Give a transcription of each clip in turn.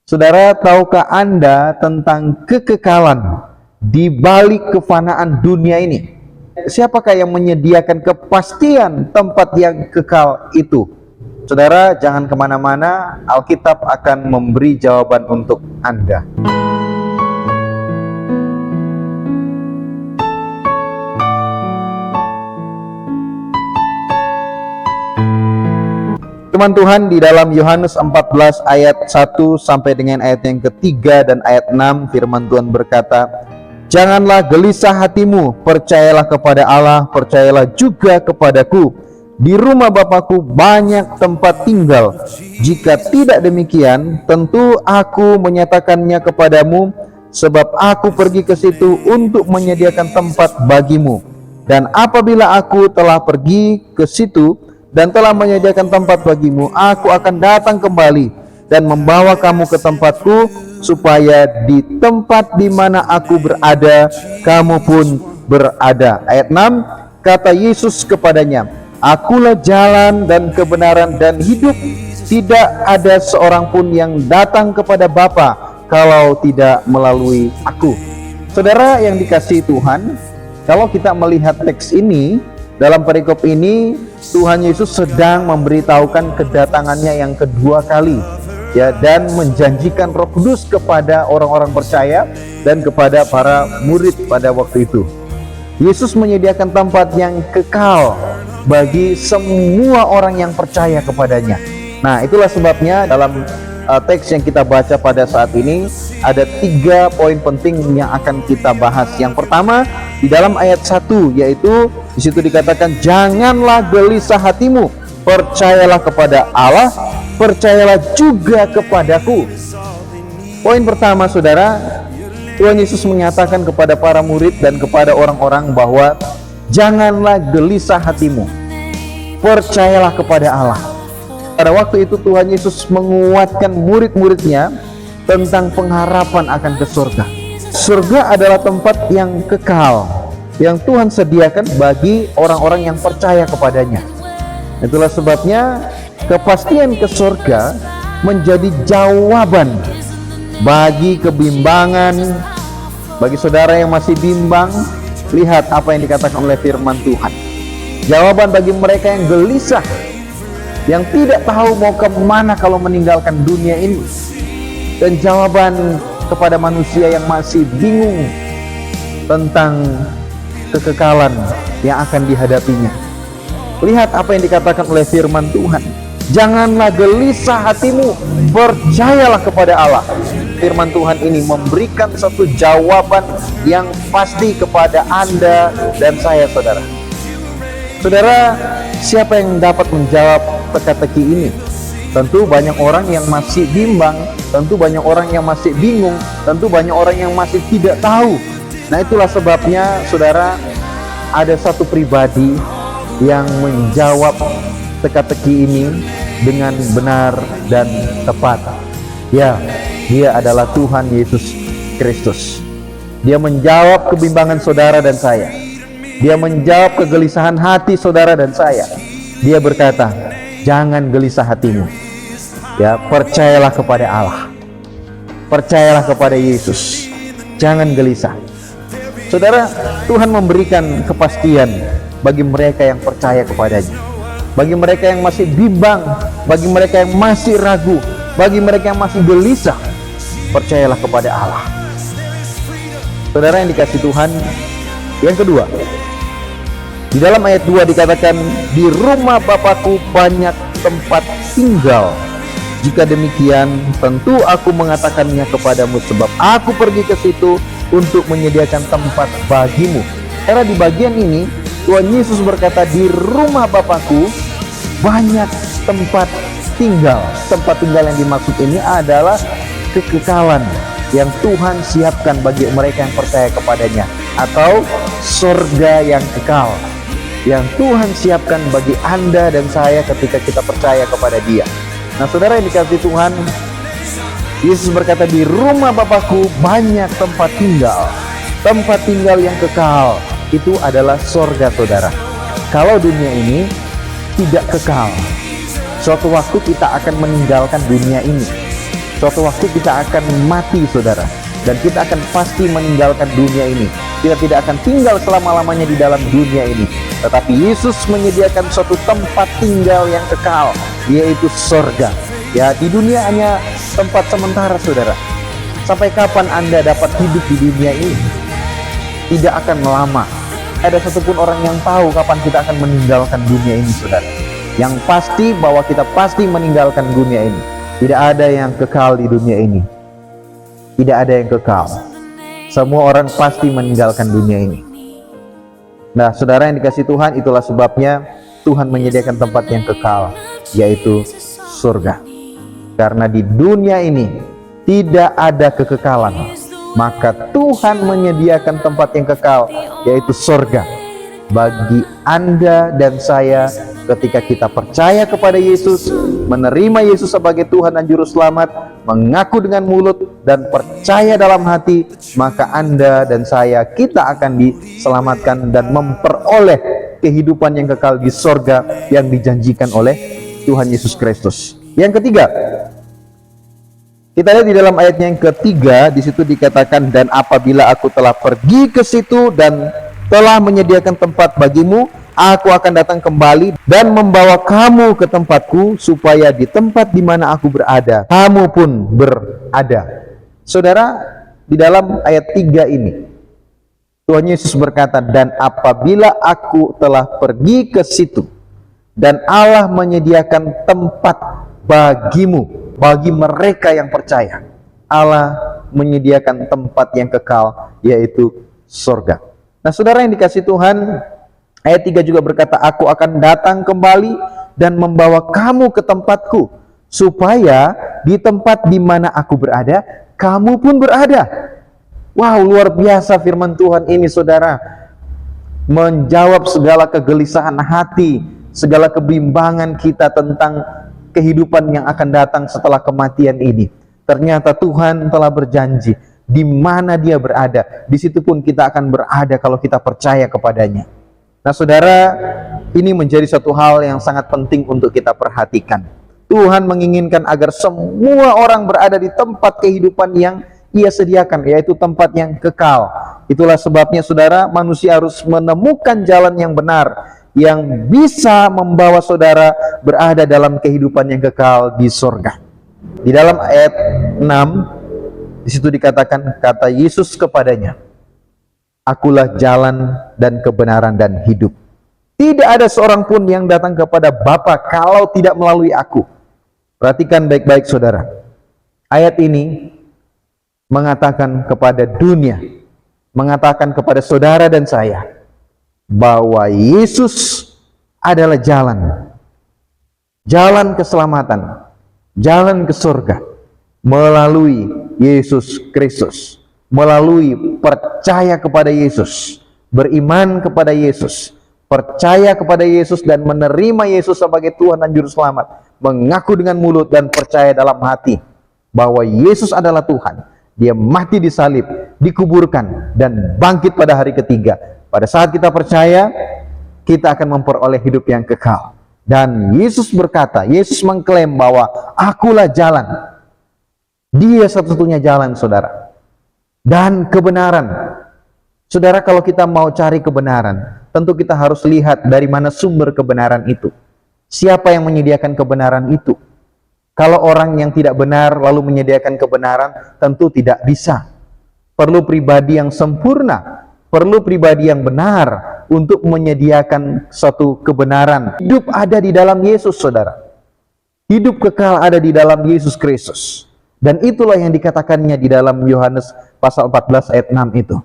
Saudara, tahukah Anda tentang kekekalan di balik kefanaan dunia ini? Siapakah yang menyediakan kepastian tempat yang kekal itu? Saudara, jangan kemana-mana, Alkitab akan memberi jawaban untuk Anda. Teman Tuhan, di dalam Yohanes 14 ayat 1 sampai dengan ayat yang ketiga dan ayat 6, firman Tuhan berkata, "Janganlah gelisah hatimu, percayalah kepada Allah, percayalah juga kepadaku. Di rumah Bapakku banyak tempat tinggal. Jika tidak demikian, tentu aku menyatakannya kepadamu, sebab aku pergi ke situ untuk menyediakan tempat bagimu. Dan apabila aku telah pergi ke situ dan telah menyediakan tempat bagimu, aku akan datang kembali dan membawa kamu ke tempatku, supaya di tempat di mana aku berada, kamu pun berada." Ayat 6, kata Yesus kepadanya, "Akulah jalan dan kebenaran dan hidup. Tidak ada seorang pun yang datang kepada Bapa kalau tidak melalui aku." Saudara yang dikasihi Tuhan, kalau kita melihat teks ini, dalam perikop ini Tuhan Yesus sedang memberitahukan kedatangannya yang kedua kali, ya, dan menjanjikan Roh Kudus kepada orang-orang percaya dan kepada para murid pada waktu itu. Yesus menyediakan tempat yang kekal bagi semua orang yang percaya kepadanya. Nah, itulah sebabnya dalam teks yang kita baca pada saat ini ada 3 poin penting yang akan kita bahas. Yang pertama, di dalam ayat 1, yaitu di situ dikatakan, "Janganlah gelisah hatimu, percayalah kepada Allah, percayalah juga kepadaku." Poin pertama, saudara, Tuhan Yesus menyatakan kepada para murid dan kepada orang-orang bahwa janganlah gelisah hatimu, percayalah kepada Allah. Pada waktu itu Tuhan Yesus menguatkan murid-muridnya tentang pengharapan akan ke surga. Surga adalah tempat yang kekal, yang Tuhan sediakan bagi orang-orang yang percaya kepadanya. Itulah sebabnya kepastian ke surga menjadi jawaban bagi kebimbangan. Bagi saudara yang masih bimbang, lihat apa yang dikatakan oleh firman Tuhan. Jawaban bagi mereka yang gelisah, yang tidak tahu mau kemana kalau meninggalkan dunia ini, dan jawaban kepada manusia yang masih bingung tentang kekekalan yang akan dihadapinya. Lihat apa yang dikatakan oleh firman Tuhan. Janganlah gelisah hatimu, percayalah kepada Allah. Firman Tuhan ini memberikan satu jawaban yang pasti kepada Anda dan saya, saudara. Saudara, siapa yang dapat menjawab teka-teki ini? Tentu banyak orang yang masih bimbang, tentu banyak orang yang masih bingung, tentu banyak orang yang masih tidak tahu. Nah, itulah sebabnya, saudara, ada satu pribadi yang menjawab teka-teki ini dengan benar dan tepat. Ya, dia adalah Tuhan Yesus Kristus. Dia menjawab kebimbangan saudara dan saya. Dia menjawab kegelisahan hati saudara dan saya. Dia berkata, jangan gelisah hatimu. Ya, percayalah kepada Allah. Percayalah kepada Yesus. Jangan gelisah. Saudara, Tuhan memberikan kepastian bagi mereka yang percaya kepadanya. Bagi mereka yang masih bimbang, bagi mereka yang masih ragu, bagi mereka yang masih gelisah, percayalah kepada Allah. Saudara yang dikasihi Tuhan, yang kedua, di dalam ayat 2 dikatakan, "Di rumah Bapakku banyak tempat tinggal. Jika demikian, tentu aku mengatakannya kepadamu, sebab aku pergi ke situ untuk menyediakan tempat bagimu." Karena di bagian ini Tuhan Yesus berkata, di rumah Bapakku banyak tempat tinggal. Tempat tinggal yang dimaksud ini adalah kekekalan yang Tuhan siapkan bagi mereka yang percaya kepadanya, atau surga yang kekal yang Tuhan siapkan bagi Anda dan saya ketika kita percaya kepada Dia. Nah, saudara yang dikasihi Tuhan, Yesus berkata, di rumah Bapakku banyak tempat tinggal. Tempat tinggal yang kekal itu adalah surga, saudara. Kalau dunia ini tidak kekal, suatu waktu kita akan meninggalkan dunia ini. Suatu waktu kita akan mati, saudara, dan kita akan pasti meninggalkan dunia ini. Kita tidak akan tinggal selama-lamanya di dalam dunia ini, tetapi Yesus menyediakan suatu tempat tinggal yang kekal, yaitu surga. Ya, di dunia hanya tempat sementara, saudara. Sampai kapan Anda dapat hidup di dunia ini? Tidak akan lama. Ada satupun orang yang tahu kapan kita akan meninggalkan dunia ini, saudara. Yang pasti bahwa kita pasti meninggalkan dunia ini. Tidak ada yang kekal di dunia ini. Tidak ada yang kekal. Semua orang pasti meninggalkan dunia ini. Nah, saudara yang dikasihi Tuhan, itulah sebabnya Tuhan menyediakan tempat yang kekal, yaitu surga. Karena di dunia ini tidak ada kekekalan, maka Tuhan menyediakan tempat yang kekal, yaitu surga bagi Anda dan saya. Ketika kita percaya kepada Yesus, menerima Yesus sebagai Tuhan dan Juru Selamat, mengaku dengan mulut dan percaya dalam hati, maka Anda dan saya, kita akan diselamatkan dan memperoleh kehidupan yang kekal di sorga yang dijanjikan oleh Tuhan Yesus Kristus. Yang ketiga, kita lihat di dalam ayatnya yang ketiga, di situ dikatakan, dan apabila aku telah pergi ke situ dan telah menyediakan tempat bagimu, aku akan datang kembali dan membawa kamu ke tempatku, supaya di tempat di mana aku berada, kamu pun berada. Saudara, di dalam ayat 3 ini, Tuhan Yesus berkata, dan apabila aku telah pergi ke situ, dan Allah menyediakan tempat bagimu, bagi mereka yang percaya, Allah menyediakan tempat yang kekal, yaitu surga. Nah, saudara yang dikasihi Tuhan, ayat 3 juga berkata, aku akan datang kembali dan membawa kamu ke tempatku, supaya di tempat di mana aku berada, kamu pun berada. Wow, luar biasa firman Tuhan ini, saudara. Menjawab segala kegelisahan hati, segala kebimbangan kita tentang kehidupan yang akan datang setelah kematian ini. Ternyata Tuhan telah berjanji, di mana Dia berada, di situ pun kita akan berada kalau kita percaya kepadanya. Nah, saudara, ini menjadi satu hal yang sangat penting untuk kita perhatikan. Tuhan menginginkan agar semua orang berada di tempat kehidupan yang Ia sediakan, yaitu tempat yang kekal. Itulah sebabnya, saudara, manusia harus menemukan jalan yang benar, yang bisa membawa saudara berada dalam kehidupan yang kekal di surga. Di dalam ayat 6, di situ dikatakan, kata Yesus kepadanya, akulah jalan dan kebenaran dan hidup. Tidak ada seorang pun yang datang kepada Bapa kalau tidak melalui aku. Perhatikan baik-baik, saudara. Ayat ini mengatakan kepada dunia, mengatakan kepada saudara dan saya, bahwa Yesus adalah jalan. Jalan keselamatan, jalan ke surga, melalui Yesus Kristus. Melalui percaya kepada Yesus, beriman kepada Yesus, percaya kepada Yesus dan menerima Yesus sebagai Tuhan dan Juru Selamat, mengaku dengan mulut dan percaya dalam hati bahwa Yesus adalah Tuhan. Dia mati di salib, dikuburkan, dan bangkit pada hari ketiga. Pada saat kita percaya, kita akan memperoleh hidup yang kekal. Dan Yesus berkata, Yesus mengklaim bahwa akulah jalan. Dia satu-satunya jalan, saudara. Dan kebenaran. Saudara, kalau kita mau cari kebenaran, tentu kita harus lihat dari mana sumber kebenaran itu. Siapa yang menyediakan kebenaran itu? Kalau orang yang tidak benar lalu menyediakan kebenaran, tentu tidak bisa. Perlu pribadi yang sempurna, perlu pribadi yang benar untuk menyediakan suatu kebenaran. Hidup ada di dalam Yesus, saudara. Hidup kekal ada di dalam Yesus Kristus. Dan itulah yang dikatakannya di dalam Yohanes pasal 14 ayat 6 itu.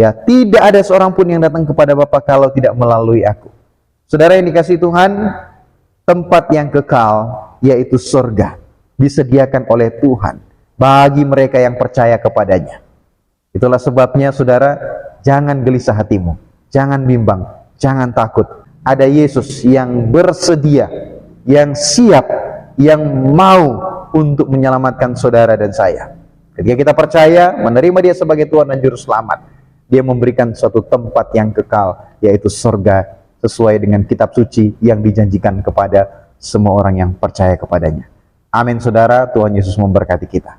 Ya, tidak ada seorang pun yang datang kepada Bapa kalau tidak melalui aku. Saudara yang dikasihi Tuhan, tempat yang kekal, yaitu surga, disediakan oleh Tuhan bagi mereka yang percaya kepadanya. Itulah sebabnya, saudara, jangan gelisah hatimu, jangan bimbang, jangan takut. Ada Yesus yang bersedia, yang siap, yang mau untuk menyelamatkan saudara dan saya. Ketika kita percaya, menerima Dia sebagai Tuhan dan Juru Selamat, Dia memberikan suatu tempat yang kekal, yaitu surga, sesuai dengan kitab suci yang dijanjikan kepada semua orang yang percaya kepadanya. Amin saudara, Tuhan Yesus memberkati kita.